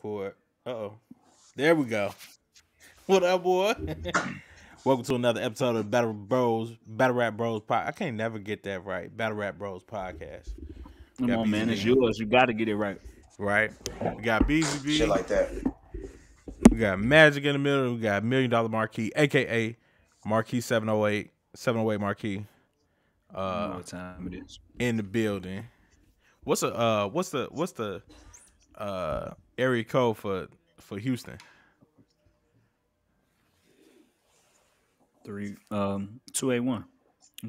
record. There we go. What up, boy? Welcome to another episode of Battle Rap Bros. I can't never get that right. Battle Rap Bros podcast. Come Got on, man. It's BZB, yours. You got to get it right. right? We got Shit BZB. like that. We got Magic in the middle. We got $1 Million Marquee, aka Marquee 708 Marquee. You know what time it is. In the building. What's the area code for Houston? 281.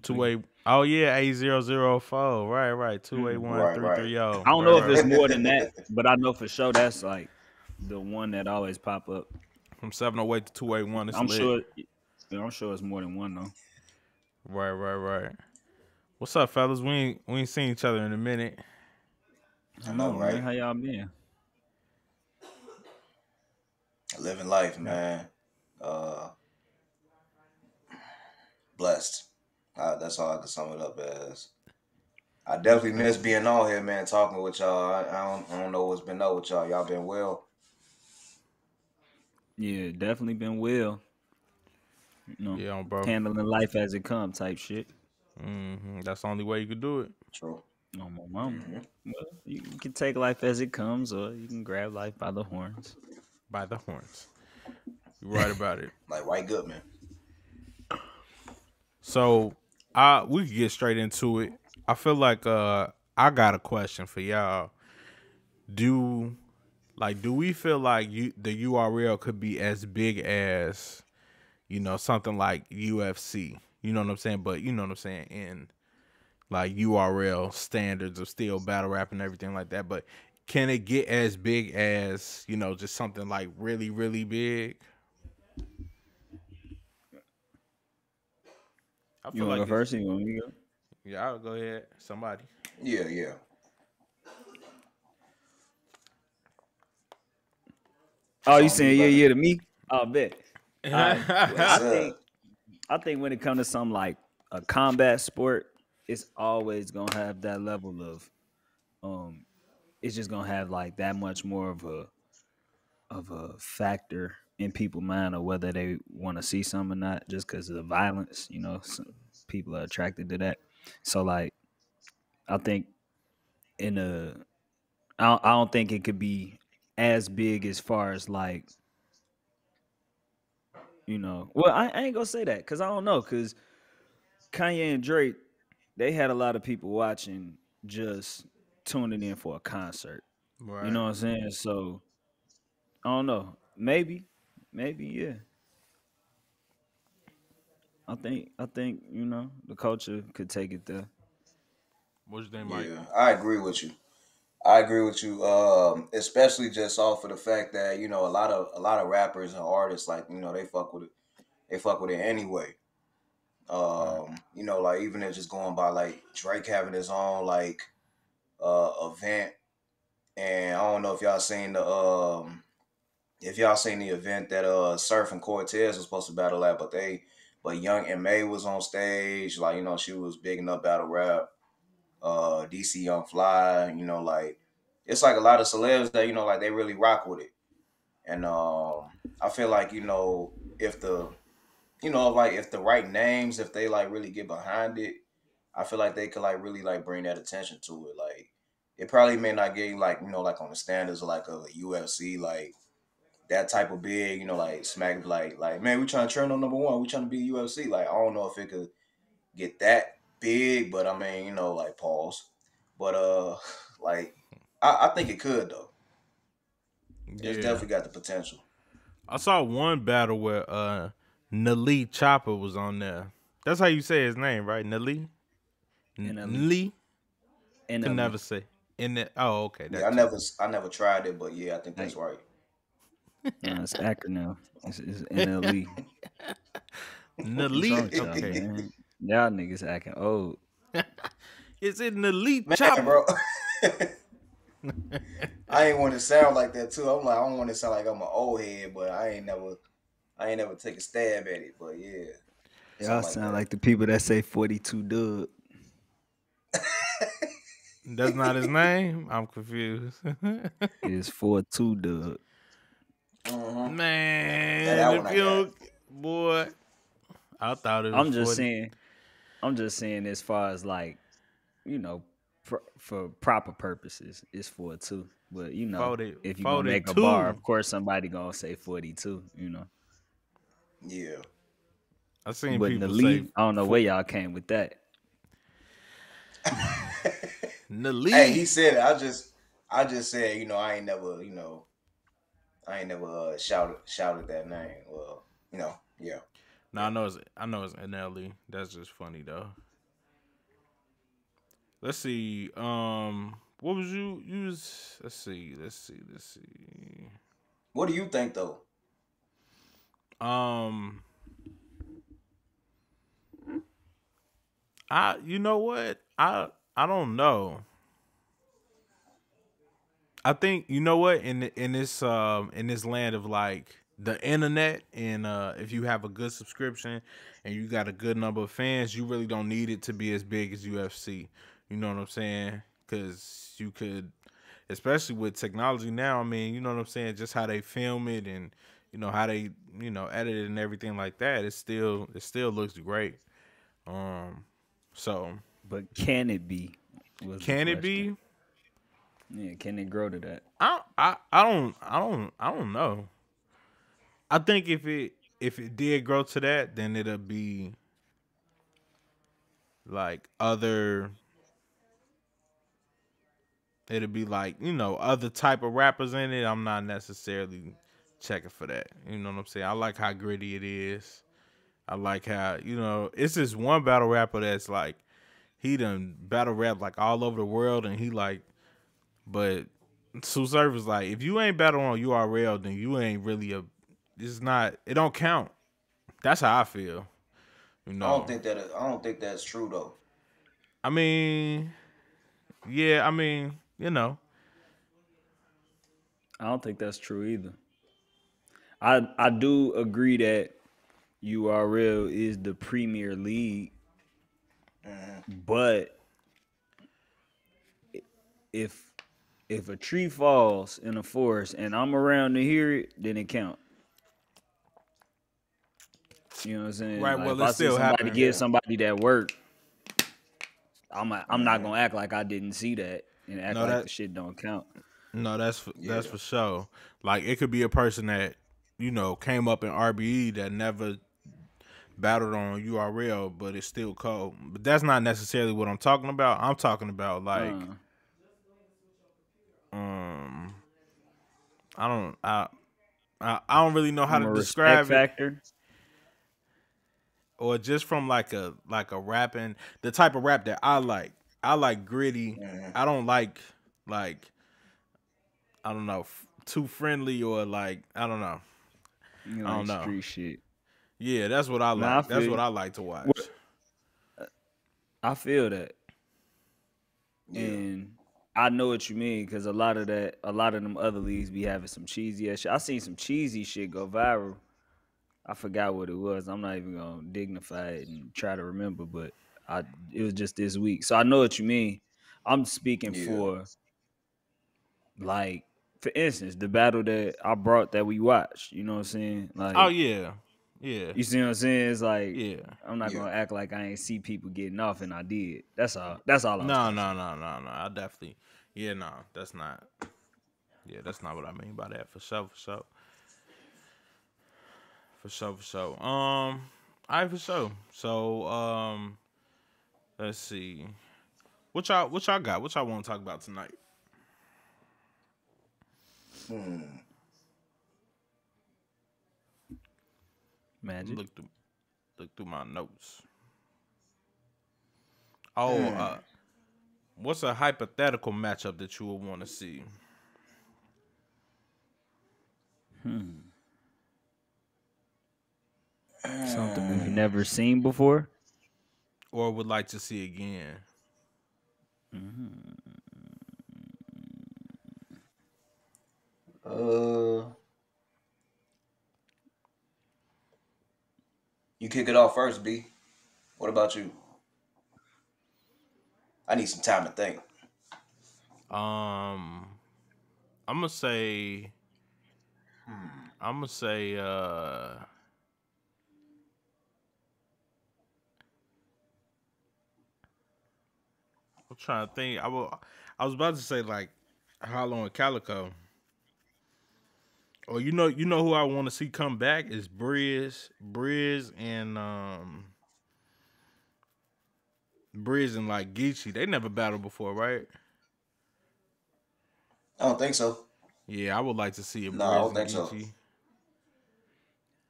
28. Oh yeah, 8004. Right. 281-330. I don't know if it's more than that, but I know for sure that's like the one that always pop up. From 708 to 281. It's I'm lit. sure. I'm sure it's more than one though. Right. What's up, fellas? We ain't seen each other in a minute. I know, right? Man, how y'all been? Living life, man. Blessed. That's all I can sum it up as. I definitely miss being on here, man, talking with y'all. I don't know what's been up with y'all. Y'all been well? Yeah, definitely been well. You know, Yeah, bro. handling life as it comes type shit. That's the only way you could do it. True. No, my mom. Well, you can take life as it comes, or you can grab life by the horns. By the horns. You're right about it. Like White Goodman. So we can get straight into it. I feel like I got a question for y'all. Do we feel like the URL could be as big as, something like UFC? You know what I'm saying? But you know what I'm saying, in like URL standards of still battle rap and everything like that. But can it get as big as, just something like really, really big? I You want to go first? Or you want me to go? Yeah, I'll go ahead. Somebody. Yeah. Oh, you saying yeah to me? I'll bet. I think when it comes to something like a combat sport, it's always gonna have that level of it's just gonna have like that much more of a factor in people's mind of whether they want to see something or not, just because of the violence. Some people are attracted to that. So like, I think I don't think it could be as big as far as like, well, I ain't gonna say that because I don't know, because Kanye and Drake, they had a lot of people watching, just tuning in for a concert. Right. You know what I'm saying? So I don't know. Maybe, yeah. I think the culture could take it there. What's your name, Mike? Yeah, I agree with you. Especially just off of the fact that a lot of rappers and artists, like, they fuck with it. They fuck with it anyway. Like, even if just going by like Drake having his own like event, and I don't know if y'all seen the event that Surf and Cortez was supposed to battle at, but Young and May was on stage, like, she was bigging up battle rap. DC Young Fly, like, it's like a lot of celebs that like they really rock with it, and I feel like if the if the right names, if they like really get behind it, I feel like they could like really like bring that attention to it. Like, it probably may not get like like on the standards of like a UFC, like that type of big, like smack, like man, we trying to turn on #1, we trying to be UFC. Like, I don't know if it could get that big, but I mean, like, pause. But like, I think it could though. It's definitely got the potential. I saw one battle where Nali Chopper was on there. That's how you say his name, right? Nali? Nali? Can never say. Oh, okay. Yeah, I never tried it, but yeah, I think that's right. No, it's acronym. It's NLE. Nali. Okay. Man? Y'all niggas acting old. Is it Nali Man, Chopper? bro. I ain't want to sound like that too. I'm like, I don't want to sound like I'm an old head, but I ain't never take a stab at it. But yeah, Y'all sound like the people that say 42 Dub. That's not his name. I'm confused. It's 4-2, Doug. Mm-hmm. Yeah, Man, that one if I you got. don't, boy, I thought it was I'm just 40. saying. I'm just saying, as far as like for proper purposes, it's 4-2. But 40, if you're gonna make a bar, 42. of course somebody gonna say 42. Yeah. I seen But in the people say league, I don't know where y'all came with that. Hey, he Nali. said it. I just said, I ain't never shouted that name. Well, yeah, No, yeah. I know it's NLE. That's just funny though. Let's see. What was you was? Let's see. What do you think though? Um, you know what? I don't know. I think you know what in this land of like the internet and if you have a good subscription and you got a good number of fans, you really don't need it to be as big as UFC. You know what I'm saying? Because you could, especially with technology now. I mean, you know what I'm saying? Just how they film it and how they edit it and everything like that. It still looks great. Um, so But can it be? Was the can it question. be? Yeah, can it grow to that? I don't know. I think if it did grow to that, then it'll be like other. It'll be like other type of rappers in it. I'm not necessarily checking for that. You know what I'm saying? I like how gritty it is. I like how it's this one battle rapper that's like he done battle rap like all over the world, and he like, but Sue Surf is like, if you ain't battle on URL, then you ain't really a. It's not. It don't count. That's how I feel. You know. I don't think that's true though. I mean, yeah. I mean, I don't think that's true either. I do agree that URL is the Premier League, Mm-hmm. but if if a tree falls in a forest and I'm around to hear it, then it count. You know what I'm saying? right. Like Well, if it's I see still somebody happening. give Yeah. somebody that work, I'm not Mm-hmm. gonna act like I didn't see that and act No, like that the shit don't count. no, that's Yeah. for sure. Like it could be a person that came up in RBE that never battled on URL, but it's still cold. But that's not necessarily what I'm talking about. I'm talking about like Uh, um, I don't I don't really know how from to a respect describe it, factor, or just from like a rapping the type of rap that I like. I like gritty. Mm-hmm. I don't like I don't know too friendly or like I don't know. I like don't know. street shit. Yeah, that's what I Nah, I like. That's feel what you. I like to What watch. I feel that, Yeah. and I know what you mean because a lot of them other leagues be having some cheesy ass shit. I seen some cheesy shit go viral. I forgot what it was. I'm not even gonna dignify it and try to remember, but I it was just this week, so I know what you mean. I'm speaking Yeah. for like, for instance, the battle that I brought that we watched. You know what I'm saying? Oh Like, yeah, yeah, you see what I'm saying? It's like yeah. I'm not Yeah. gonna act like I ain't see people getting off, and I did. That's all. That's all I was No, trying to no, say. no, no, no. I definitely. Yeah, no, that's not. Yeah, that's not what I mean by that. For sure, for sure. All right, for sure. So, let's see. What y'all got? What y'all want to talk about tonight? Hmm. Let me Magic. look through my notes. Oh, Hmm. what's a hypothetical matchup that you would want to see, Something we've Hmm. never seen before. or would like to see again? Uh, you kick it off first, B. What about you? I need some time to think. Um, I'm gonna say. Hmm. I'm gonna say. I'm trying to think. I was about to say like Hollow and Calico. Or you know who I want to see come back is Briz and Briz and like Geechee. They never battled before, right? I don't think so. Yeah, I would like to see a No, I Briz don't and think so. Geechee.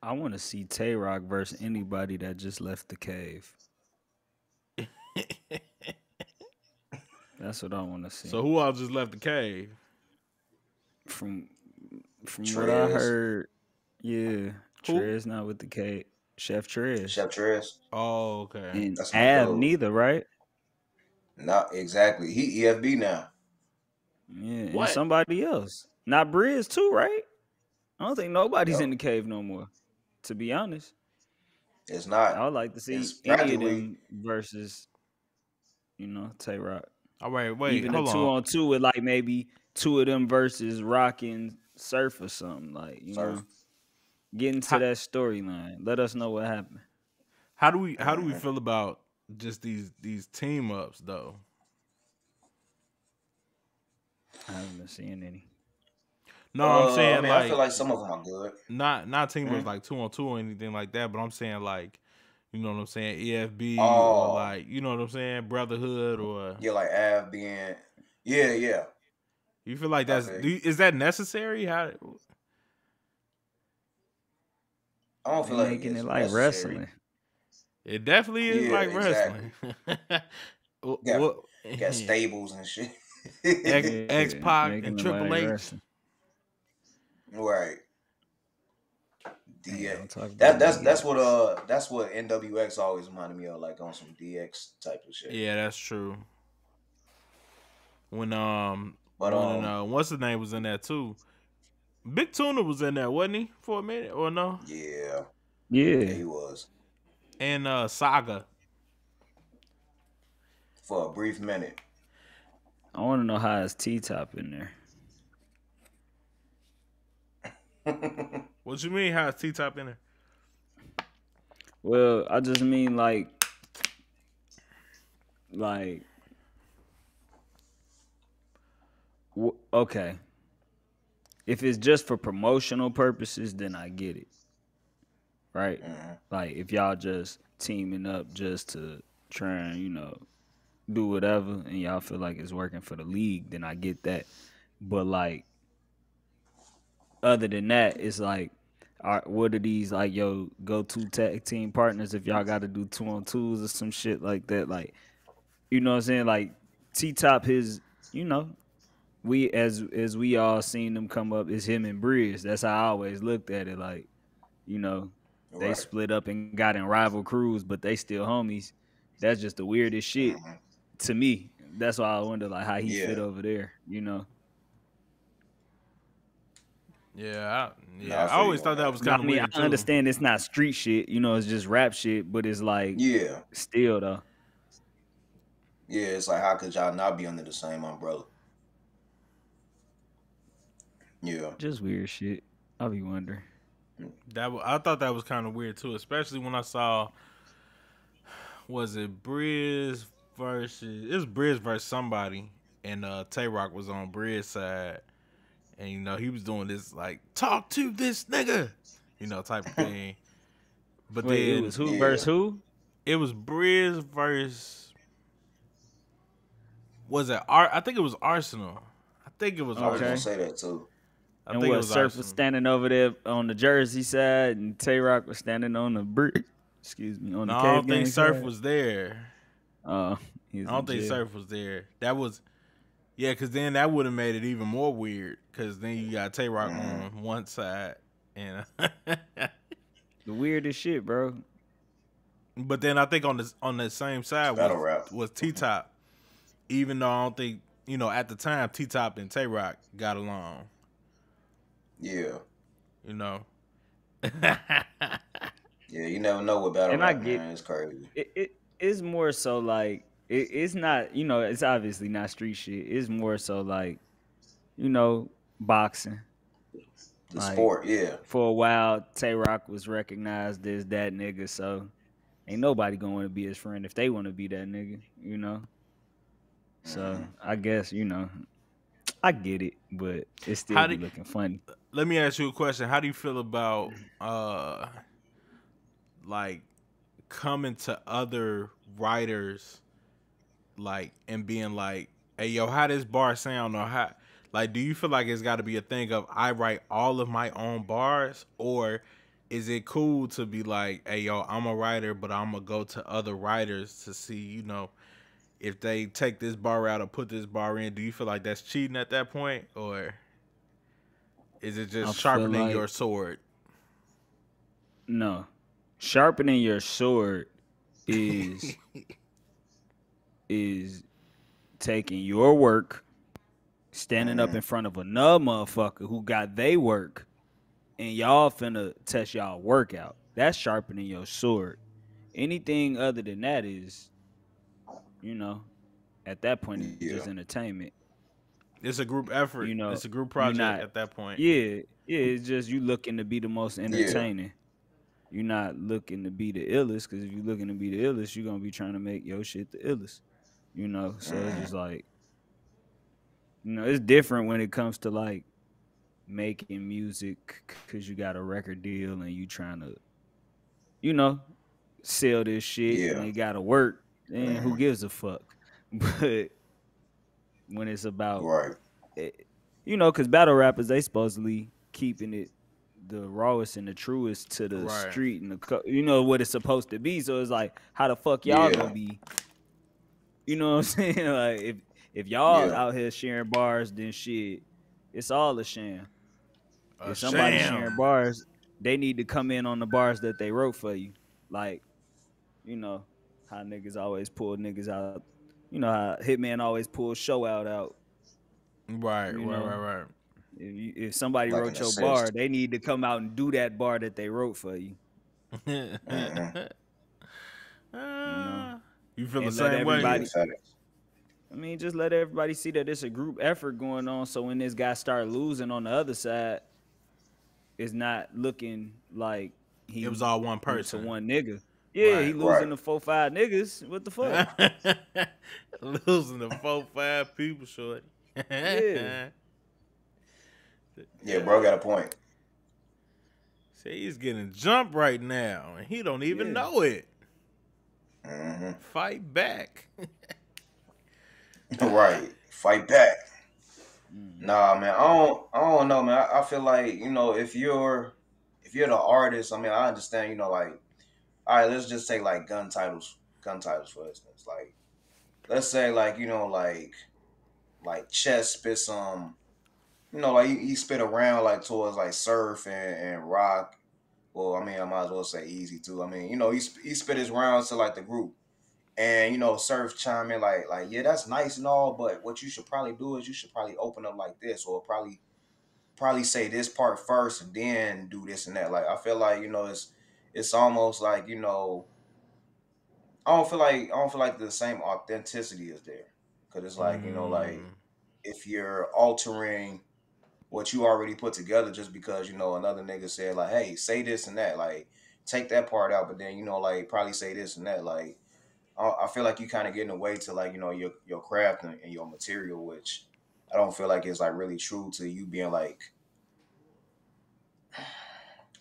I want to see Tay Rock versus anybody that just left the cave. That's what I want to see. So who all just left the cave? From from what I Trez, heard, yeah, Who? Trez not with the cave. Chef Trez Chef Trez. Oh, okay. and That's my Av dude. neither, right? Not exactly. He EFB now. Yeah, and What? somebody else. Not Briz too, right? I don't think nobody's in Yep. the cave no more. To be honest, It's I not. would like to It's see any of practically them versus Tay Rock. All right, wait, Even a hold two on. on two with like maybe two of them versus Rock and Surf or something. Like, surf. get into How, that storyline. Let us know what happened. how do we Hmm. feel about just these team ups though? I haven't been seeing any. No, I'm I saying mean, I feel like like some of them are good. not team Hmm? ups like 2 on 2 or anything like that, but I'm saying like you know what I'm saying, EFB or Oh, like you know what I'm saying, Brotherhood or yeah, like Av being, yeah, yeah. you feel like I feel you. is that necessary? How I don't They feel like making it it's like necessary. wrestling. it definitely is Yeah, like exactly. wrestling. Got What got stables and shit. X Yeah, Pac and making it Triple like H. wrestling. Right. Hey, DX. don't talk about That's DX. that's what NWX always reminded me of, like on some DX type of shit. Yeah, that's true. When But what's the name was in there too. Big Tuna was in there, wasn't he, for a minute or no? yeah, yeah, Yeah, he was And Saga. for a brief minute. I want to know how is T Top in there. What you mean? How's T Top in there? Well, I just mean like okay. If it's just for promotional purposes, then I get it, right? Mhm. Like if y'all just teaming up just to try and do whatever, and y'all feel like it's working for the league, then I get that. But like other than that, it's like, what are these like yo go to tag team partners if y'all got to do 2 on 2s or some shit like that? Like what I'm saying? Like T Top, his you know we as we all seen them come up is him and Briz. That's how I always looked at it. Like you know they Right. split up and got in rival crews, but they still homies. That's just the weirdest shit Hmm. to me. That's why I wonder like how he fit Yeah. over there. Yeah, No, yeah. I I feel always you on thought that that. was But kind I of mean, weird I too. understand it's not street shit, it's just rap shit, but it's like Yeah. still though, Yeah. It's like how could y'all not be under the same umbrella? Yeah. just weird shit. I'll be wondering. I thought that was kind of weird too, especially when I saw was it Briz versus somebody, and Tay Rock was on Briz side, and he was doing this like talk to this nigga, type of thing. But Wait, it was then who Yeah. versus who? it was Briz versus was it I think it was Arsenal. I think it was I was gonna Okay. Arsenal. say that too. I And think it what was Surf was Arsenal. standing over there on the Jersey side, and Tay Rock was standing on the excuse me, on No, the I Cave don't think Gang Surf side. was there. Uh, he I was don't in think jail. Surf was there. That was yeah, because then that would have made it even more weird. Because then you got Tay Rock Hmm. on one side, and The weirdest shit, bro. but then I think on the same It's side battle rap. was T Top. Even though I don't think at the time T Top and Tay Rock got along. Yeah. You know. Yeah. You never know with battle And I rap, get man. It's crazy. it. It's more so like it's not, it's obviously not street shit. It's more so like, boxing. The Like sport, yeah. for a while, Tay Rock was recognized as that nigga, so ain't nobody gonna want to be his friend if they want to be that nigga. So Hmm. I guess I get it, but it still How be do looking funny. Let me ask you a question. How do you feel about like coming to other writers like and being like, "Hey, yo, how this bar sound?" Or how, like, do you feel like it's got to be a thing of I write all of my own bars, or is it cool to be like, "Hey, yo, I'm a writer, but I'm gonna go to other writers to see, if they take this bar out or put this bar in." Do you feel like that's cheating at that point, or is it I just feel sharpening your like sword? no, sharpening your sword is is taking your work, standing up Hmm. in front of another motherfucker who got they work, and y'all finna test y'all workout. That's sharpening your sword. Anything other than that is, you know, at that point it's just Yeah. entertainment. It's a group effort. You know, It's a group you're project not. at that point. Yeah. It's just you looking to be the most Yeah. entertaining. You're not looking to be the illest, because if you're looking to be the illest, you're gonna be trying to make your shit the illest. So it's just Hmm. like, it's different when it comes to like making music because you got a record deal and you trying to, you know, sell this shit and Yeah. they gotta work. And who Hmm. gives a fuck? But when it's about, Right. eh, because battle rappers, they supposedly keeping it the rawest and the truest to the Right. street and what it's supposed to be. So it's like, how the fuck y'all gonna Yeah. be? You know what I'm saying? Like if y'all Yeah. out here sharing bars, then shit, it's all a sham. A If somebody's Hmm. sharing sham. bars, they need to come in on the bars that they wrote for you. Like, you know, how niggas always pull niggas out. You know how Hitman always pulls show out. Right, You right, know, right, if somebody Like an wrote your bar, assist. they need to come out and do that bar that they wrote for you. right. Hmm. You know, You feel the and let same way? Yeah. everybody. Facts. I mean, just let everybody see that it's a group effort going on. So when this guy start losing on the other side, it's not looking like It was he all one went to person. one nigga. Yeah, he Right. losing Right. to 4-5 niggas. What the fuck? Losing to 4, 5 people, shorty. Yeah, Yeah, bro Yeah. got a point. See, he's getting jumped right now, and he don't even yeah. know it. Hmm. Fight back. Right. Fight back. Mm. Nah, man. I don't know, man. I feel like, if you're the artist, I mean, I understand, like, all right, let's just take like gun titles for instance. Like, let's say like, like Chess spit some, like he spit around like towards like surf and rock. Well, I mean, I might as well say easy too. I mean, he spit his rounds to like the group. And Surf chime in like, yeah, that's nice and all, but what you should probably do is you should probably open up like this, or probably say this part first and then do this and that. Like, I feel like, it's almost like, I don't feel like the same authenticity is there. Cause it's like, like, Mm, if you're altering what you already put together just because, another nigga said like, hey, say this and that, like take that part out, but then, like probably say this and that. Like, I feel like you kind of getting away to like, your craft and your material, which I don't feel like is like really true to you being like,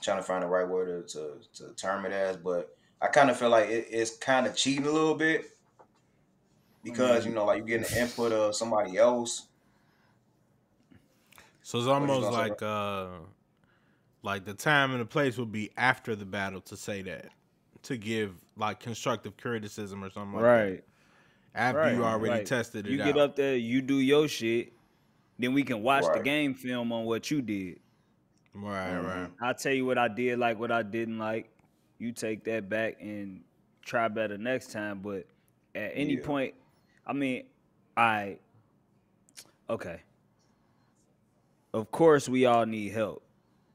trying to find the right word to term it as, but I kind of feel like it's kind of cheating a little bit I because mean, like you getting the input of somebody else. so it's What you almost gonna say, bro? like the time and the place would be after the battle to say that, to give like constructive criticism or something like that. right, After you right. Hmm. already Like tested you it get out. up there, you do your shit, then we can watch the Right. game film on what you did. Right, right. Hmm. I'll tell you what I did, like what I didn't like. You take that back and try better next time. But at any Yeah. point, I mean, I okay. Of course, we all need help,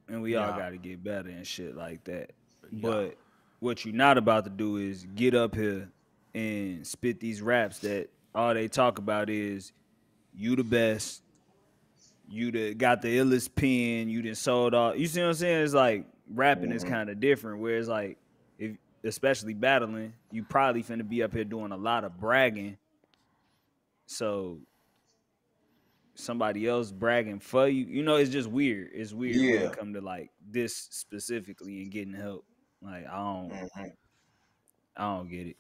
and we all Yeah. got to get better and shit like that. Yeah. But what you're not about to do is get up here. and spit these raps that all they talk about is you the best, got the illest pen, you done sold all. You see what I'm saying? It's like rapping is Mm-hmm. kind of different. Whereas like if especially battling, you probably finna be up here doing a lot of bragging. So somebody else bragging for you, it's just weird. It's weird when it Yeah. come to like this specifically and getting help. Like Mm-hmm. I don't get it.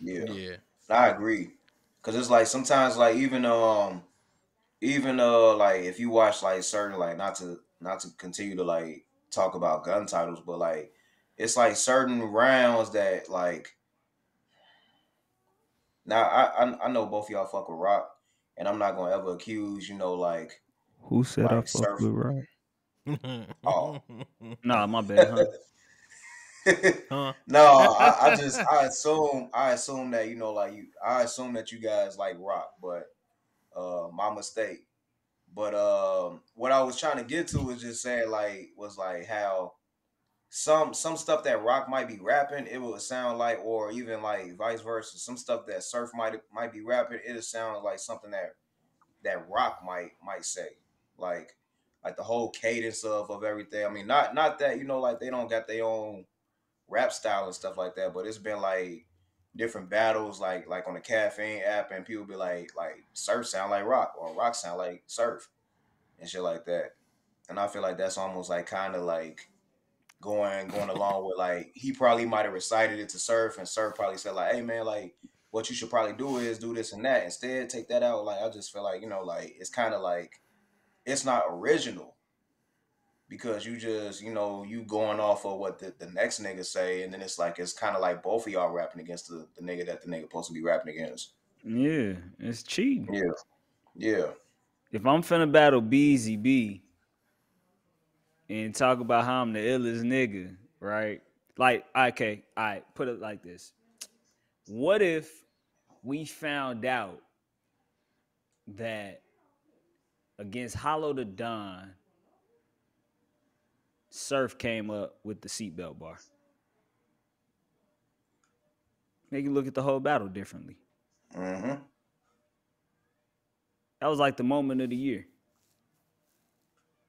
Yeah. Yeah. I agree. Cause it's like sometimes like even like if you watch like certain like not to continue to like talk about gun titles, but like it's like certain rounds that like now I know both of y'all fuck with rock, and I'm not gonna ever accuse Who said I like fuck surf. with rock? Oh. Nah, my bad, huh? Huh? No, I just I assume that I assume that you guys like rock, but my mistake. But what I was trying to get to was just saying was like how some stuff that rock might be rapping, it would sound like, or even like vice versa, some stuff that surf might be rapping, it'll sound like something that rock might say. Like the whole cadence of everything. I mean, not that, like they don't got their own rap style and stuff like that. But it's been like different battles, like on the Caffeine app, and people be like surf sound like rock or rock sound like surf and shit like that. And I feel like that's almost like kind of like going along with like he probably might have recited it to Surf, and Surf probably said like, "Hey man, like what you should probably do is do this and that instead. Take that out." Like I just feel like like it's kind of like it's not original because you just you going off of what the next nigga say, and then it's kind of like both of y'all rapping against the nigga that the nigga supposed to be rapping against. Yeah, it's cheating. Yeah, yeah, If I'm finna battle Beezy B and talk about how I'm the illest nigga, right? Like, okay, all right, put it like this. What if we found out that against Hollow the Don, Surf came up with the seatbelt bar? Make you look at the whole battle differently. mm-hmm, That was like the moment of the year.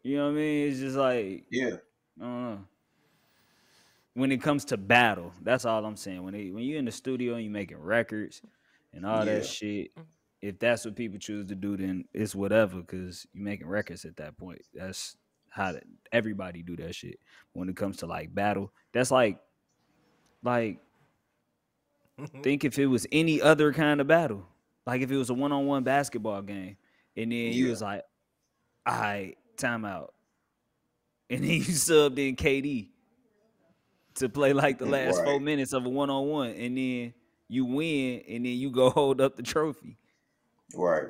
You know what I mean? It's just like, yeah, I don't know. When it comes to battle, that's all I'm saying. When you're in the studio and you making records and all that yeah, shit, if that's what people choose to do, then it's whatever because you're making records at that point. That's how everybody do that shit. When it comes to like battle, that's like think if it was any other kind of battle, like if it was a one-on-one basketball game, and then you yeah, was like, all right, timeout, and then you subbed in KD to play like the last right, 4 minutes of a one-on-one, and then you win, and then you go hold up the trophy. right,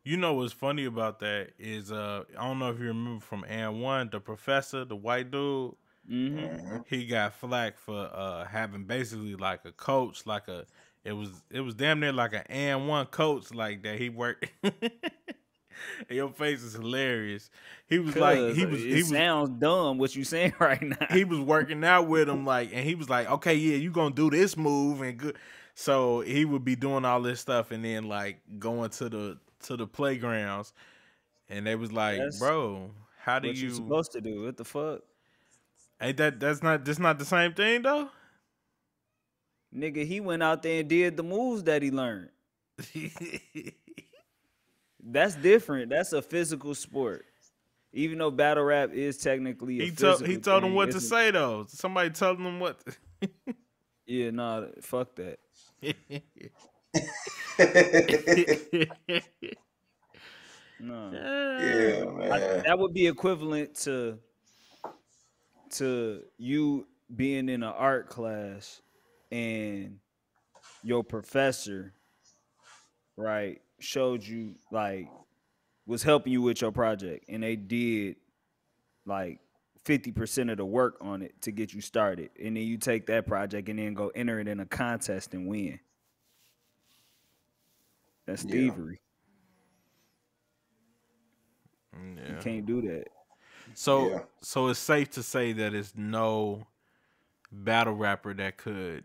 You know what's funny about that is I don't know if you remember from and one, the professor, the white dude, Mm-hmm. mm-hmm, he got flack for having basically like a coach, like it was damn near like an and one coach like that he worked. Your face is hilarious. He was like Cause he was it he was sounds dumb what you saying right now. he was working out with him like, and he was like, okay, yeah, you gonna do this move and good. So he would be doing all this stuff and then like going to the playgrounds, and they was like, That's bro, how do what you you? supposed to do. What the fuck, Ain't that's not the same thing though? nigga? He went out there and did the moves that he learned. That's different. That's a physical sport. Even though battle rap is technically a he physical told him thing, what to it's a, say though. Somebody told him what. yeah, nah, fuck that. No, yeah, man, that would be equivalent to you being in an art class and your professor, right, showed you like was helping you with your project and they did like 50% of the work on it to get you started. And then you take that project and then go enter it in a contest and win. That's yeah, thievery. You Yeah. can't do that. So yeah, so it's safe to say that it's no battle rapper that could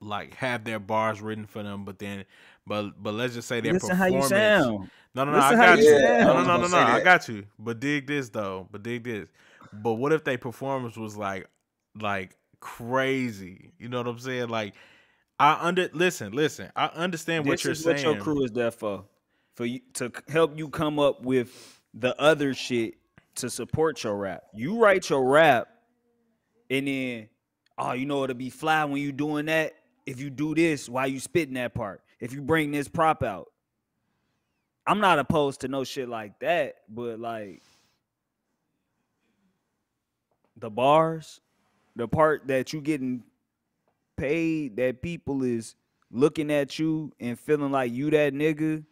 like have their bars written for them, but then but let's just say their Listen how you performance. sound. No, I Listen how you got you. Yeah, I No, was gonna sound. say I that. got you. But dig this though. But dig this. But what if their performance was like crazy? You know what I'm saying? Like listen. I understand what This you're is what your saying. crew is there for you to help you come up with the other shit to support your rap. You write your rap, and then oh, you know it'll be fly when you doing that. If you do this while you spitting that part, if you bring this prop out, I'm not opposed to no shit like that, but like the bars, the part that you getting paid, that people is looking at you and feeling like you that nigga.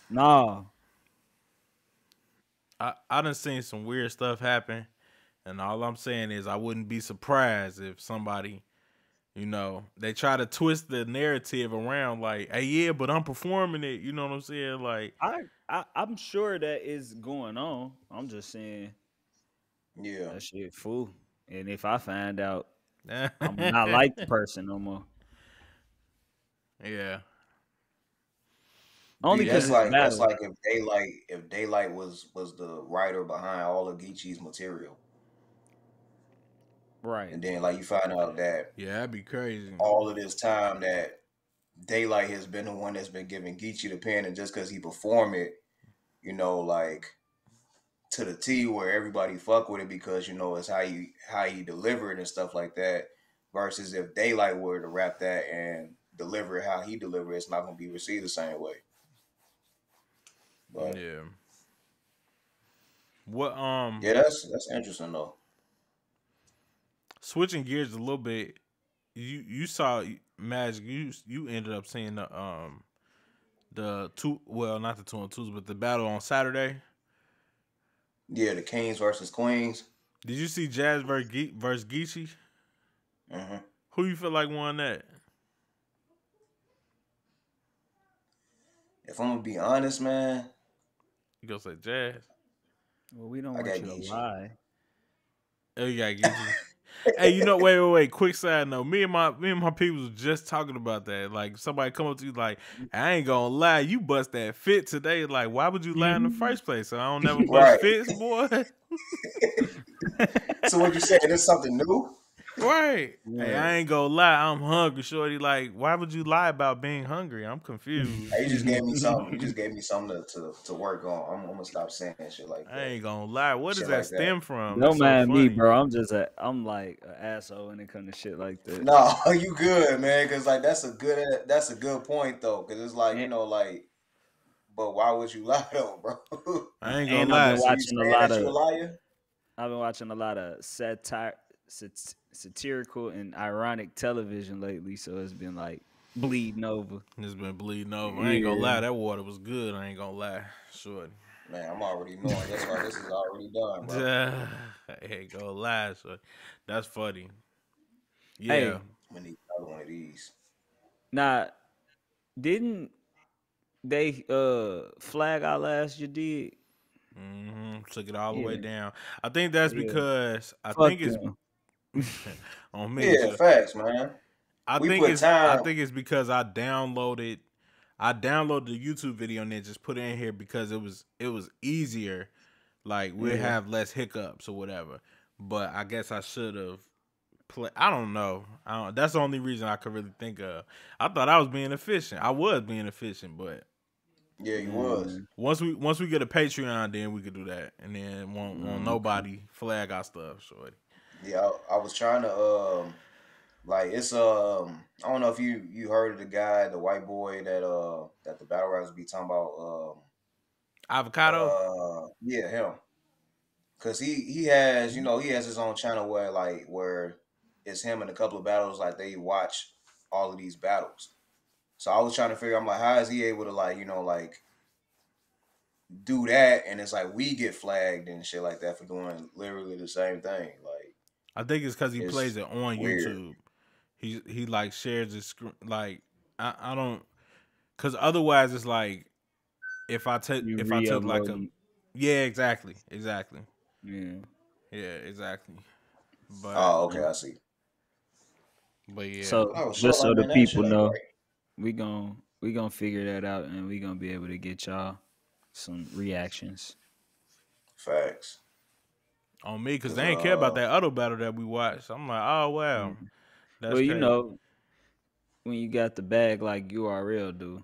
Nah, I done seen some weird stuff happen, and all I'm saying is I wouldn't be surprised if somebody, they try to twist the narrative around like, hey, yeah, but I'm performing it. You know what I'm saying? Like, I'm sure that is going on. I'm just saying Yeah. that shit fool. And if I find out, I'm not yeah, like the person no more. Only B, yeah. because it's that's battle. like if Daylight was the writer behind all of Geechee's material, Right. and then like you find out that Yeah, that'd be crazy. all of this time that Daylight has been the one that's been giving Geechee the pen, and just because he perform it, like to the T where everybody fuck with it because it's how you deliver it and stuff like that. Versus if Daylight were to rap that and deliver it how he deliver it, it's not gonna be received the same way. But Yeah. What yeah, that's interesting though. switching gears a little bit, you saw Magic, you ended up seeing the two, well, not the 2-on-2s, but the battle on Saturday. Yeah, the Kings versus Queens. Did you see Jazz versus Geechee? Hmm. Who you feel like won that? If I'm gonna be honest, man, You gonna say Jazz? Well, we don't I want got you to Geechee. lie. Oh, you got Geechee. Hey, wait. Quick side note. Me and my people was just talking about that. Like somebody come up to you like, I ain't gonna lie, you bust that fit today. Like, why would you lie in the Mhm. first place? So I don't never bust Right. fits, boy. So what you saying? This something new? Right. Hey, Right. I ain't gonna lie, I'm hungry, shorty. Like, why would you lie about being hungry? I'm confused. Hey, you just gave me something. You just gave me something to work on. I'm gonna stop saying shit like I that. ain't gonna lie. What does Shit that like that. stem from? That's Don't so mind me, funny. bro. I'm like an asshole when it comes to shit like that. No, you good, man. Cause like that's a good point though. Cause it's like And, like, but why would you lie though, bro? I ain't gonna and I've been lie. So you watching a saying lot that you a of liar? satirical and ironic television lately, so it's been like bleeding over. It's been bleeding over. I ain't gonna Yeah. lie. That water was good. I ain't gonna lie. Shorty. Man, I'm already knowing. That's why this is already done, bro. I ain't gonna lie. So that's funny. Yeah. Hey, I'm gonna need another one of these. now didn't they flag our last you did? Took it all the way Yeah. down. I think that's Yeah. because I Fuck think it's them. on me. Yeah, So facts, man. We put I time. think it's because I downloaded the YouTube video and then just put it in here because it was easier. Like we'll Yeah. have less hiccups or whatever. But I guess I should have play. I don't know. That's the only reason I could really think of. I thought I was being efficient. I was being efficient, but Yeah, you was. Mm. once we get a Patreon, then we could do that, and then won't Okay. nobody flag our stuff, shorty. Yeah, I was trying to like it's I don't know if you heard of the guy, the white boy that the battle rappers be talking about Avocado. yeah, him. Cause he has he has his own channel where it's him and a couple of battles like they watch all of these battles. So I was trying to figure I'm like how is he able to like like do that and it's like we get flagged and shit like that for doing literally the same thing. Like I think it's because he plays it's it on weird. YouTube. He like shares his screen. Like I don't, because otherwise it's like You if I took like a, re-uploading. yeah, exactly, Yeah. yeah, exactly. But Oh, okay, I see. But yeah, So Oh, sure, just so like the man, that people shit ain't know, right. we gonna figure that out, and we gonna be able to get y'all some reactions. Facts. on me because Cause they ain't care about that other battle that we watched. I'm like, oh wow, Mhm. that's Well, crazy. when you got the bag like URL do,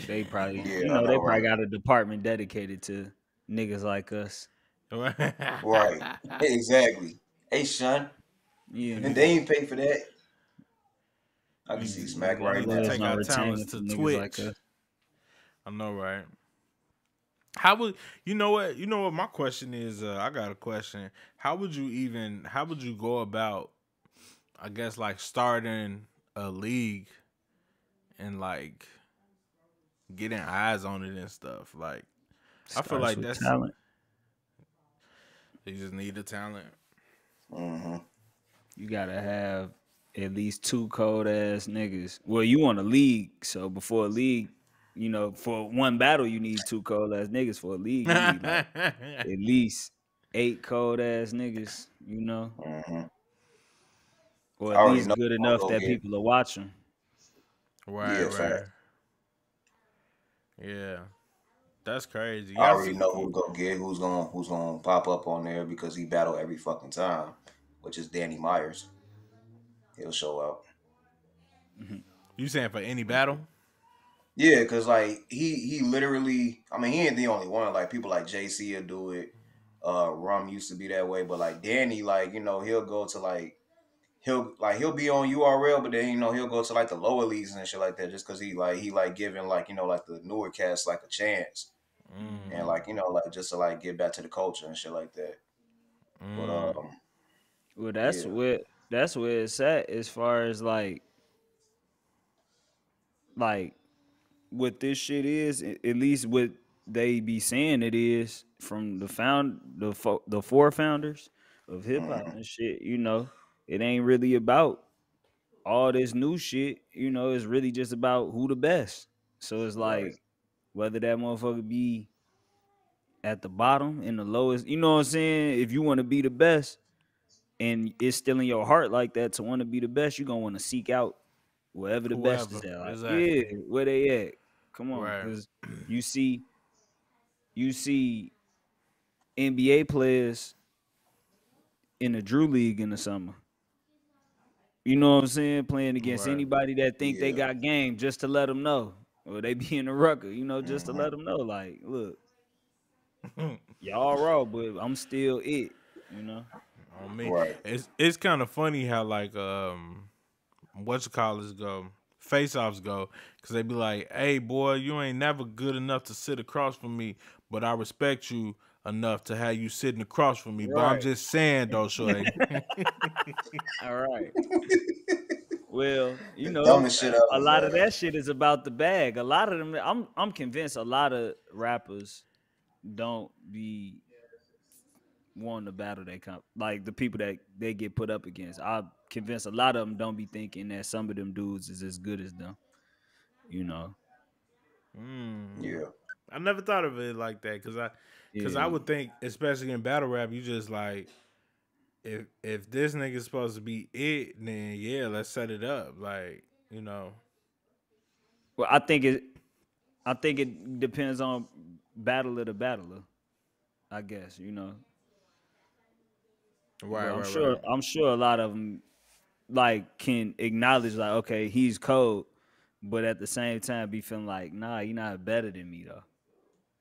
they probably, yeah, I know, they probably right? got a department dedicated to niggas like us. Right. Exactly. Hey, son, You and know, they ain't pay for that. I can we see they Smack we got right need to now. lawyers take on our retainer talents for to niggas like Twitch. us. I know, right? How would you know what? You know what? My question is, I got a question. How would you go about? I guess like starting a league and like getting eyes on it and stuff. Like I feel Starts like with that's talent. you just need the talent. Mm-hmm. You gotta have at least two cold ass niggas. Well, you want a league, so before a league, for one battle, you need two cold ass niggas. For a league, you need like at least eight cold ass niggas, Mm-hmm. or I at already least know good who enough gonna go that get. people are watching. Right, Yeah, right. fact. Yeah. That's crazy. I Y'all already see know who to go get. Who's gonna pop up on there because he battle every fucking time, which is Danny Myers. He'll show up. Mhm. you saying for any battle? Yeah, cause like he literally. I mean, he ain't the only one. Like people like JC will do it. Rum used to be that way, but like Danny, like he'll go to like he'll be on URL, but then he'll go to like the lower leagues and shit like that, just cause he like giving like like the newer cats like a chance and Mm, like like just to like get back to the culture and shit like that. But mm, Well, yeah, that's where it's at as far as like what this shit is. At least what they be saying it is from the four founders of hip hop hmm and shit. It ain't really about all this new shit. It's really just about who the best. So it's right, like whether that motherfucker be at the bottom in the lowest, you know what I'm saying? If you want to be the best and it's still in your heart like that to want to be the best, you're gonna want to seek out wherever the best is whoever. at. Like, yeah, Exactly. where they at? Come on, Right. because you see, you see NBA players in the Drew League in the summer. You know what I'm saying? Playing against Right. anybody that think they yeah, got game just to let them know, or they be in the rucker. Just to hmm let them know, like, look, y'all raw, but I'm still it. You know. On me. right, It's kind of funny how like what you call this go face offs go because they be like, hey boy, you ain't never good enough to sit across from me, but I respect you enough to have you sitting across from me. But I'm Right. just saying though, shorty. All right. Well, the dumbest shit a ever, lot of man. that shit is about the bag. A lot of them, I'm convinced a lot of rappers don't be wanting to battle like the people that they get put up against. I'm convinced a lot of them don't be thinking that some of them dudes is as good as them. You know. mm. Yeah, I never thought of it like that because I Yeah. would think, especially in battle rap, you just like if this nigga's supposed to be it, then yeah, let's set it up. Like you know, Well, I think it depends on battler to battler. I guess right, but right, right. I'm sure a lot of them like can acknowledge like okay he's cold, but at the same time be feeling like nah you're not better than me though.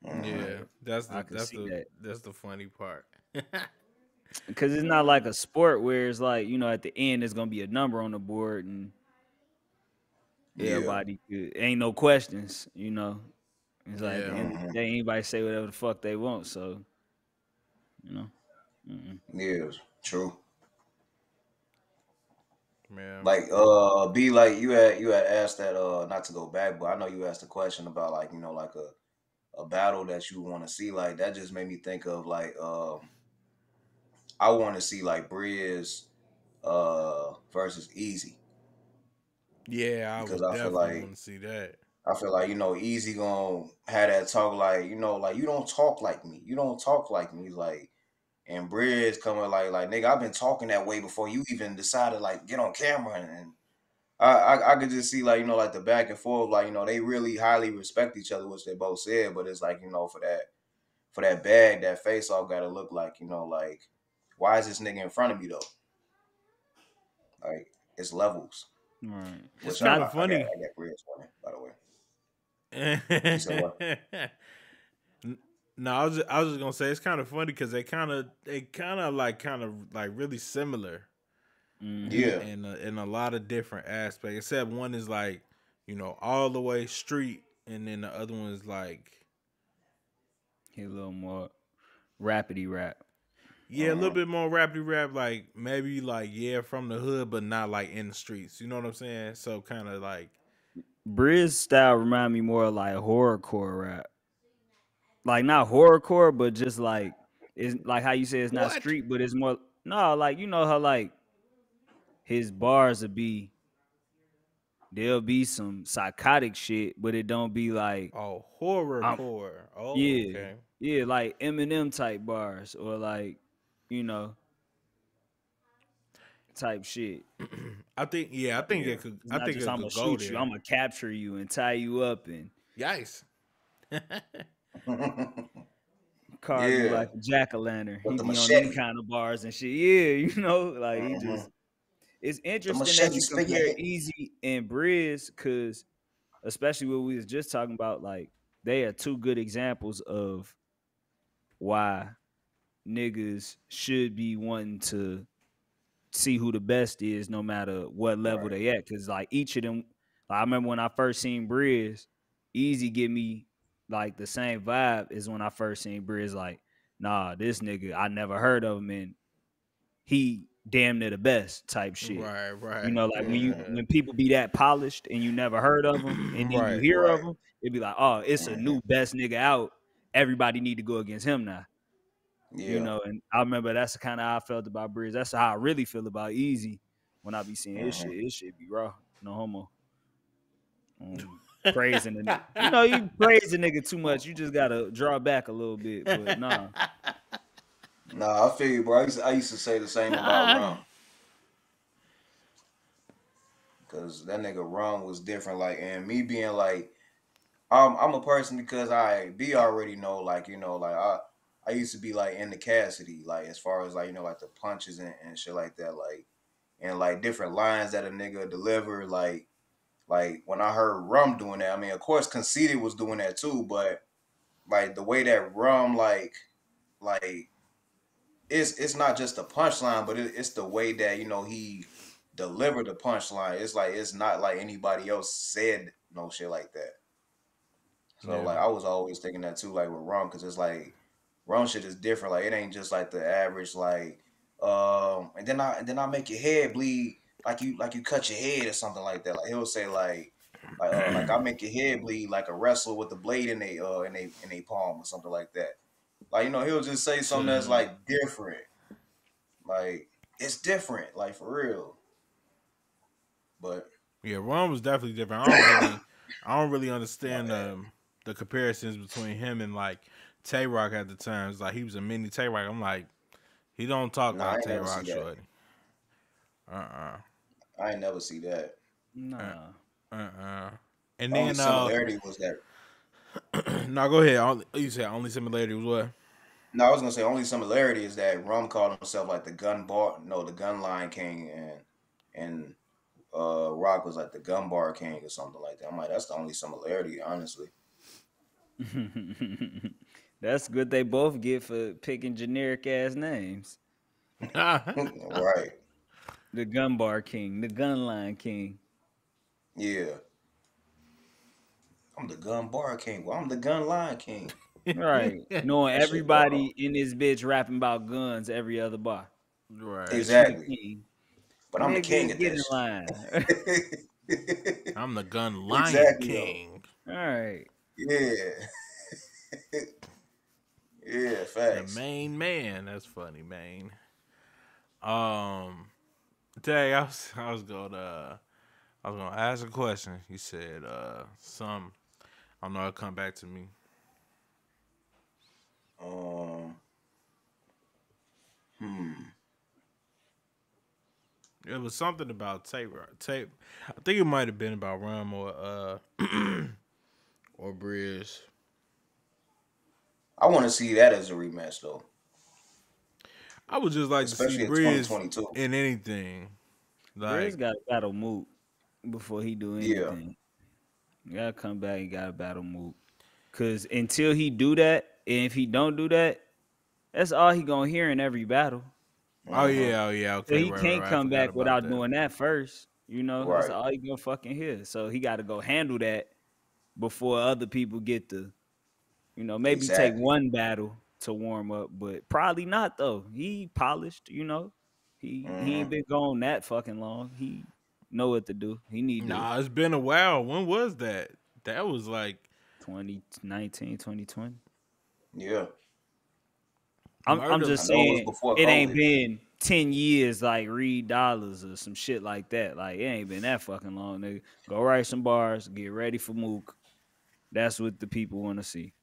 hmm Yeah, Like that's I the could see that that's the funny part. because it's not like a sport where it's like at the end there's gonna be a number on the board and yeah, everybody ain't no questions. It's like at the Yeah, end of the hmm day anybody say whatever the fuck they want. So you know. Mm-mm. yeah, true. man. Like be like you had asked that not to go back, but I know you asked a question about like like a battle that you want to see. Like that just made me think of like I want to see like Briz versus Easy Yeah, I because would definitely want to see that. I feel like Easy gonna have that talk like like you don't talk like me, you don't talk like me, like and Briz coming like nigga I've been talking that way before you even decided like get on camera and I could just see like like the back and forth, like they really highly respect each other, which they both said, but it's like for that bag, that face off got to look like like why is this nigga in front of me though? Like it's levels, Right. It's which kind Not of funny. I got Bridge winning, by the way. You said what? No, I was just gonna say it's kind of funny because they kind of like really similar mm-hmm. Yeah, in a lot of different aspects. Except one is like all the way street, and then the other one is like He a little more rapidy rap. yeah, a little bit more rappy rap, like maybe like yeah from the hood, but not like in the streets. You know what I'm saying? So kind of like Briz style remind me more of like horrorcore rap. Like not horrorcore, but just like it's like how you say it's not what? street, but it's more no, like you know how like his bars would be there'll be some psychotic shit, but it don't be like Oh, horror I'm core. Oh, yeah, okay. yeah, like Eminem type bars or like, you know, type shit. I think yeah, yeah. It's I not think just it I'm gonna could go shoot you, I'm there. gonna capture you and tie you up and Yikes. carve you Yeah, like a jack o' lantern. with He the be on them machete. kind of bars and shit. Yeah, you know, like he Hmm. just. It's The interesting that machete you spit in your compare head. Easy and Briz, because especially what we was just talking about, like they are two good examples of why niggas should be wanting to see who the best is, no matter what level Right. they at. Because like each of them, like, I remember when I first seen Briz, Easy give me like the same vibe as when I first seen Briz. Like, nah, this nigga I never heard of him, and he damn near the best type shit. Right, You right. know, like Hmm. when people be that polished and you never heard of them, and then you Right. hear of Right. them, it'd be like, oh, it's a Hmm. new best nigga out. Everybody need to go against him now. You Yeah. know, and I remember that's kind of how I felt about Breeze. That's how I really feel about Easy when I be seeing his Hmm. shit. His shit be raw, no homo. Praising the, you know, you praise the nigga too much, you just gotta draw back a little bit. But nah, Nah, I feel you, bro. I used to say the same about Rum, because that nigga Rum was different. Like, and me being like, I'm a person because I be already know, like like I used to be like into Cassidy, like as far as like like the punches and shit like that, like and like different lines that a nigga deliver, like when I heard Rum doing that. I mean, of course, Conceited was doing that too, but like the way that Rum like it's not just the punchline, but it's the way that he delivered the punchline. It's like it's not like anybody else said no shit like that. So Yeah. like I was always thinking that too, like with rum, because it's like rum shit is different. Like it ain't just like the average like and then I make your head bleed like you cut your head or something like that. Like he'll say like I make your head bleed like a wrestler with the blade in they palm or something like that. Like he'll just say something that's mhm. like different. Like it's different, like for real. But Yeah, Ron was definitely different. I don't really my understand bad. the comparisons between him and like Tay Rock at the times. Like he was a mini Tay Rock. I'm like, he don't talk Nah, I like ain't Tay never see Rock, that. shorty. Uh I ain't never see that. uh Nah. And Only then similarity was that. no, go ahead. You said only similarity was what? No, I was gonna say only similarity is that Rum called himself like the gun line king, and Rock was like the gun bar king or something like that. I'm like, that's the only similarity, honestly. That's good. They both get for picking generic ass names. Right. The gun bar king, the gun line king. Yeah. I'm the gun bar king. Well, I'm the gun line king. Right. Knowing That shit dumb. everybody in this bitch rapping about guns every other bar. Right. But you the Exactly. king. But I'm the king Nigga, at get that in shit. line. I'm the gun lion Exactly though. king. All right. Yeah. Yeah, The facts. main man. That's funny, man. Um, today I was gonna ask a question. You said some. I don't know. It'll come back to me. Um hmm. It was something about tape. Tape. I think it might have been about Rum or Bridge. I want to see that as a rematch though, I would just like to see especially in Bridge 2022. in anything. Briz Like, got to battle Moot before he do Yeah. anything. You gotta come back. You gotta battle Moot. Cause until he do that, and if he don't do that, that's all he gonna hear in every battle. Hmm. oh yeah, So okay, he right, right, can't right. I come forgot back about without that. doing that first. You know, that's Right. all he gonna fucking hear. So he got to go handle that before other people get to, maybe take Exactly. one battle to warm up, but probably not though. He polished. He ain't Hmm. been gone that fucking long. He know what to do. He need to Nah, it's been a while. When was that? That was like 2019, 2020. Yeah. I'm murder. I just know it was saying before it ain't COVID. been 10 years like Reed Dollars or some shit like that. Like it ain't been that fucking long, nigga. Go write some bars, get ready for Mook. That's what the people want to see.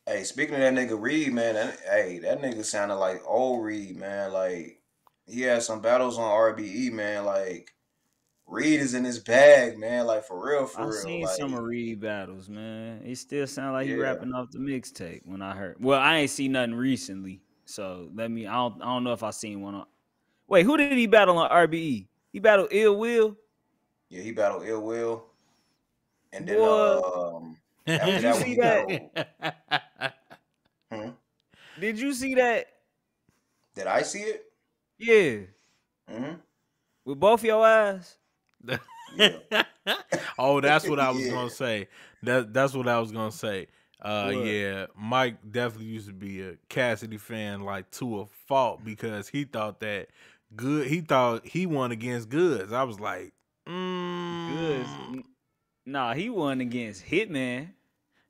Hey, speaking of that nigga Reed, man, that nigga sounded like old Reed, man. Like he had some battles on RBE, man. Like Reed is in his bag, man. Like I for real. seen Like some of Reed battles, man. It still sound like he yeah, rapping off the mixtape when I heard. Well, I ain't seen nothing recently, so I don't know if I seen one on. Wait, who did he battle on RBE? He battled Ill Will. yeah. He battled Ill Will, and then Boy, after did you that one see he that? battled. Hmm? Did you see that? Did I see it? Yeah, Hmm. with both your eyes. Yeah. Oh, that's what I was Yeah. gonna say. That's what I was gonna say. What? Yeah, Mike definitely used to be a Cassidy fan, like to a fault, because he thought that good. He thought he won against Goods. I was like, Goods. Nah, he won against Hitman.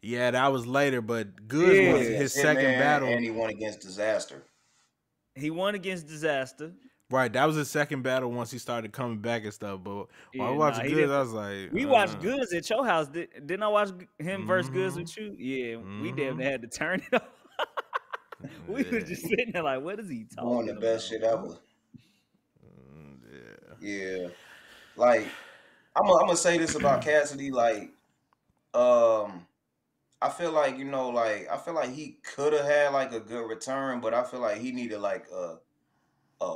yeah, that was later, but He Goods won was Yeah, his against second Hitman battle. and he won against Disaster. he won against Disaster. Right, that was his second battle once he started coming back and stuff. But while I Yeah, was nah, watching he Goods, didn't. I was like, We watched Goods at your house. Didn't I watch him versus Goods mm-hmm, with you? Yeah, we damn mm-hmm, near had to turn it off. We was yeah, just sitting there like, what is he Doing the talking best about, shit bro? ever. yeah. Yeah. Like I'm gonna say this about Cassidy. Like um, I feel like like I feel like he could have had like a good return, but I feel like he needed like a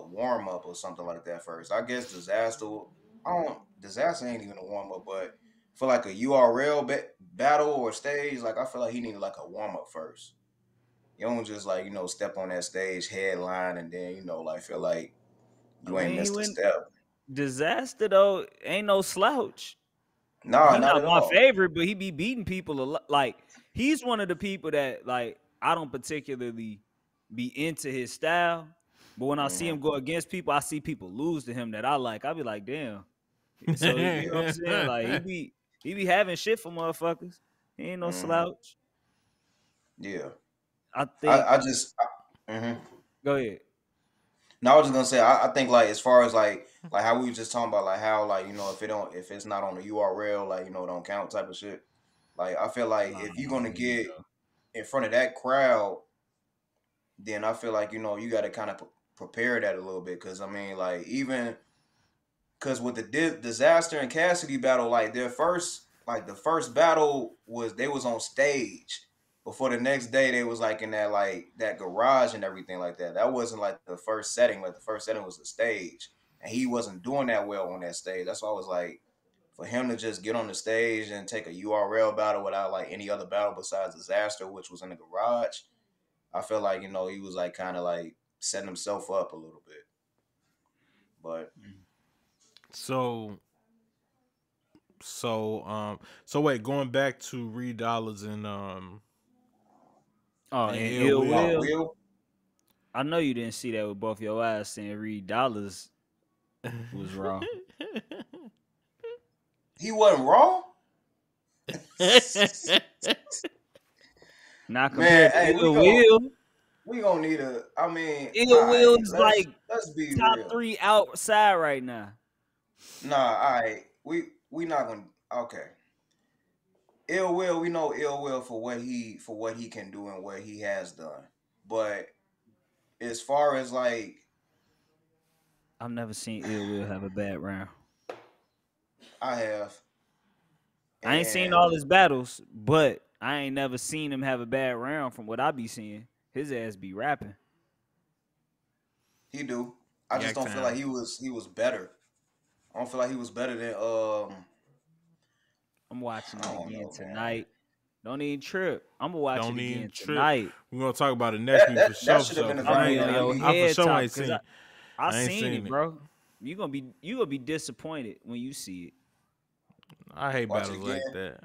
warm up or something like that first. I guess Disaster. I don't. Disaster ain't even a warm up, but for like a URL battle or stage, like I feel like he needed like a warm up first. You don't just like step on that stage headline and then like feel like I you ain't mean, he missed a went step. Disaster though. Ain't no slouch. Nah, He not not at my all. favorite, but he be beating people a lot. Like he's one of the people that like I don't particularly be into his style, but when I see Hmm. him go against people, I see people lose to him that I like. I be like, damn. So you know what I'm Yeah. saying? Like he be having shit for motherfuckers. He ain't no Hmm. slouch. Yeah. I I, think. I just. Mhm. Go ahead. No, I was just gonna say I think like as far as like how we were just talking about like how like if it's not on the URL like it don't count type of shit. Like I feel like Nah, if you're gonna there you get go. in front of that crowd, then I feel like you got to kind of prepare that a little bit because I mean like even because with the Disaster and Cassidy battle, like the first battle was they was on stage. Before the next day, they was like in that garage and everything like that. That wasn't like the first setting. Like the first setting was the stage, and he wasn't doing that well on that stage. That's why I was like, for him to just get on the stage and take a URL battle without like any other battle besides Disaster, which was in the garage. I feel like he was like kind of like setting himself up a little bit, but. so so wait, going back to Reed Dollars Oh, and and Ill Ill Oh, Will. Will. Will? I know you didn't see that with both your eyes saying Reed Dollars was raw. He wasn't wrong? Not Man, compared to hey, Ill Will. we gonna need a. I mean, Ill all Will right, is like let's be top real. three outside right now. Nah, all right, we not gonna. Okay, ill will. We know ill will for what he can do and what he has done. But as far as like I've never seen Ill Will have a bad round. I have, I ain't seen and all his battles, but I ain't never seen him have a bad round from what I be seeing. His ass be rapping. he do. I just Yak don't feel like Town. he was better. I don't feel like he was better than I'm watching I it don't again know, man. tonight. Don't even trip. I'm gonna watch it Don't even again trip. tonight. We're gonna talk about it next week That for should have sure. been a Cause I'll I be great. ain't, on your I for head sure top ain't because seen. I I ain't seen seen it, it. bro. You gonna be disappointed when you see it. I hate Watch it battles again. like that.